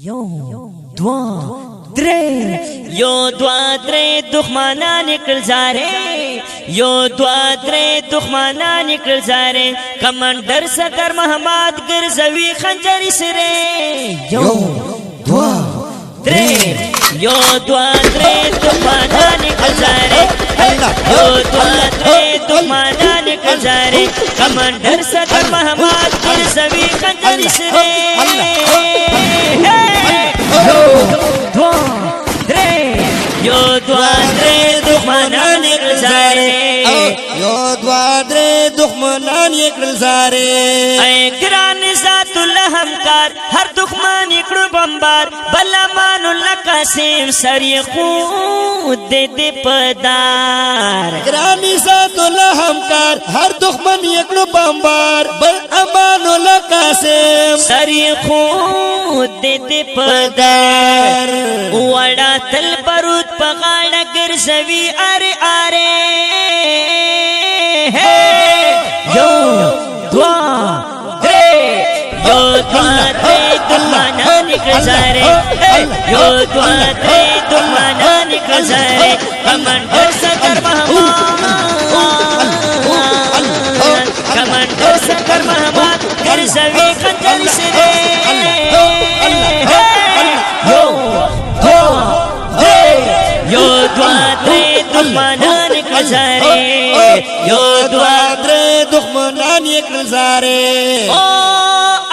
یو دوا درې یو دوا درې دښمنان کړل زاره یو دوا درې دښمنان کړل زاره کمانډر سردار محمد ګرځوي خنجر سره یو دوا درې یو دوا درې دښمنان کړل زاره یو دوا درې دښمنان کړل زاره کمانډر سردار محمد ګرځوي خنجر سره یو دوا درې دښمنان کړل زاره یو دوا درې دښمنان کړل زاره اے ګران ذات الله همکار هر دښمن کړو بمبار بلا مانو لکاسم سری خود دې پدار ګران ذات الله همکار هر دښمن کړو بمبار بل امانو لکاسم سری خود دې پدار وړا تل بارود په غاړه ګرځوي اره اره یو دوا درې یو دوا درې دښمنان کړل زاره یو دوا درې دښمنان کړل زاره کمانډر سردار محمد ګرځوي خنجر سره یو دوا درې دښمنان کړل زاره یو دوا درې دښمنان کړل زاره او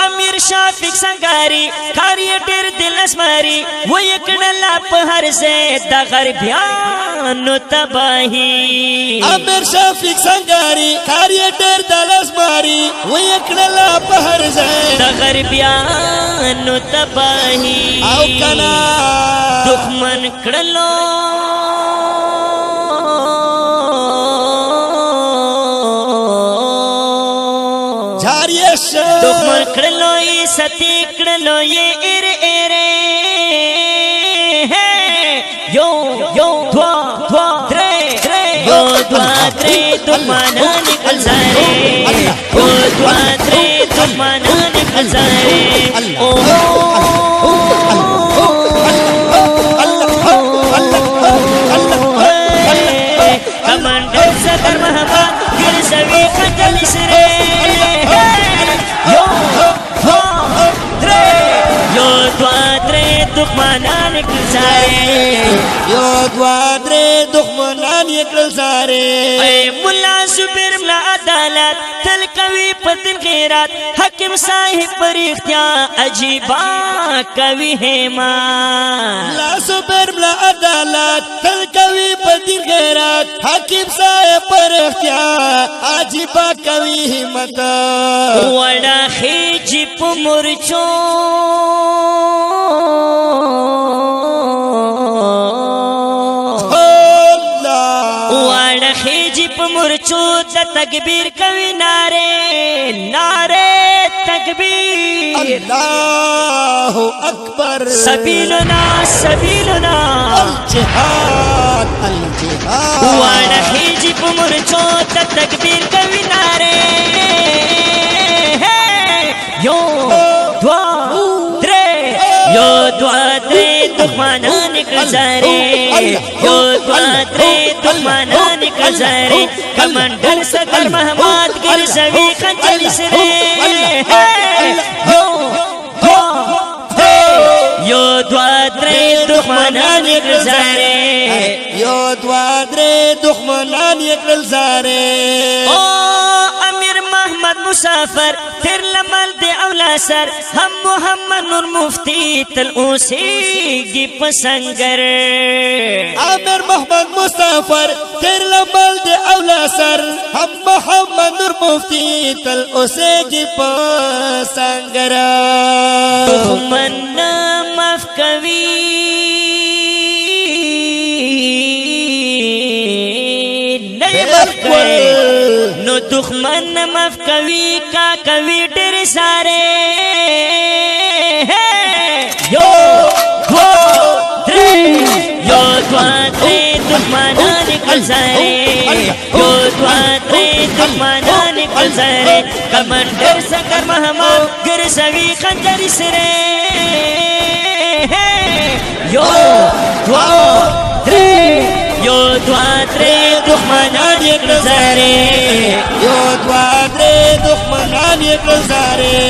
امیر شافق سنگاری کاری ډېر دل اسماري و یکړل په هر ځای د غربیانو تباہی امیر شافق سنگاری کاری ډېر دل اسماري و یکړل په هر ځای د غربیانو تباہی او کنا دښمن کړلو دښمن کړلو یې ستی کړلو یې اره اره یو دوا درې یو دوا درې دښمنان کړل زاره یو دوا درې دښمنان کړل زاره کمانډر سردار محمد ګرځوي خنجر سره دښمنان کړل زاره یو دوا درې دښمنان کړل زاره اے مولا زبیر ملا عدالت تل کوي پتن غیرت حکیم صاحب پر اختیار عجیبا کوي هما مولا زبیر ملا عدالت تل کوي پتن غیرت حکیم صاحب پر اختیار عجیبا کوي همت وړا خېجی په مورچو مورچو د تکبیر کوي ناره تکبیر الله اکبر سبیلنا الجهاد وانا خېجی په مورچو د تکبیر کوي ناره یو دوا درې یو دوا درې دښمنان کړل زاره یو دوا درې دښمنان کړل زاره کمانډر سردار محمد ګرځوي خنجر سره یو دوا درې دښمنان کړل زاره یو دوا درې دښمنان کړل زاره او امیر محمد مسافر تر لمل دی اولا سر هم محمد نور مفتی تل اوسېږي په سنگر امیر محمد مسافر تر لمل دی اولا سر هم محمد نور مفتی تل اوسېږي په سنگر دښمن معاف کوي نو دښمن معاف کوي کا کوي ډېر ساره یو دوا درې دښمنان کړل زاره یو دوا درې دښمنان کړل زاره کمانډر سردار محمد ګرځوي خنجر سره یو دوا درې یو دوا درې دښمنان یې کړل زارې یو دوا درې دښمنان یې کړل زارې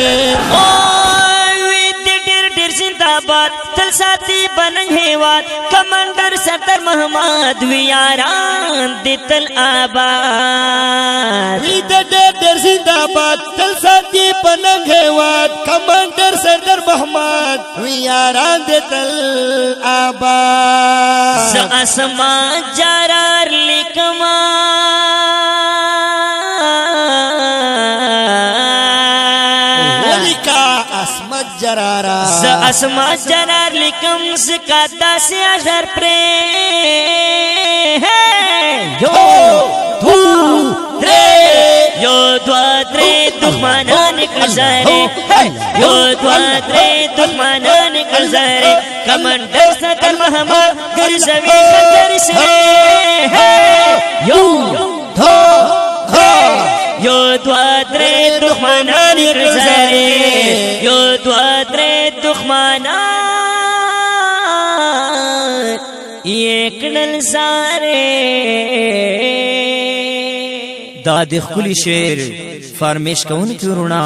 زنداباد تل ساتي بننګ هیواد کمانډر سردار محمد ویاران دې تل آباد وی د ډېر زنداباد تل ساتي بننګ هیواد کمانډر سردار محمد ویاران دې تل آباد ز اسمان جرار لیکما جرارا ز اسمان جرار لیکم زکاتا سے اثر پرے یو دو درے یو دوا درے دښمنان کړل زارې یو دوا درې دښمنان کړل زارې کمانډر سردار محمد ګرځوي خطر سره یو دو یو دوا درې دښمنان کړل زارې یو دوا درې دښمنان یې کړل زارې دا د ښکلي شعر فرمیش کوونکی وروڼه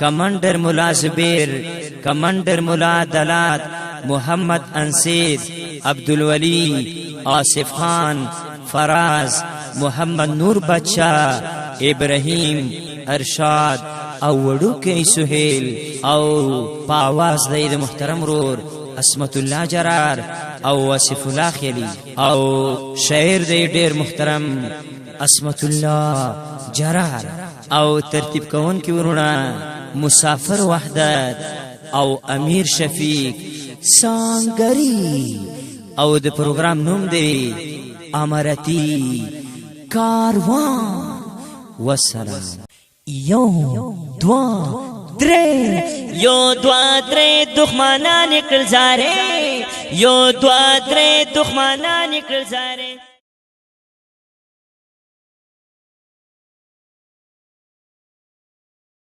کمانډر ملا زبیر کمانډر ملا دلات محمد انصیر عبدالولی آصف خان فراز محمد نور بچہ ابراهیم ارشاد او وړوکی سهیل او پاواز دی د محترم رور اسمت الله جرار او وصف الله خیلی او شاعر دی ډیر محترم اسمت الله جرار او ترتیب کون کی ورونه مسافر وحدت او امیر شفیق سانگری او د پروګرام نوم دی امارتی کاروان والسلام یو دوا درې یو دوا درې دښمنان کړل زارې یو دوا درې دښمنان کړل زارې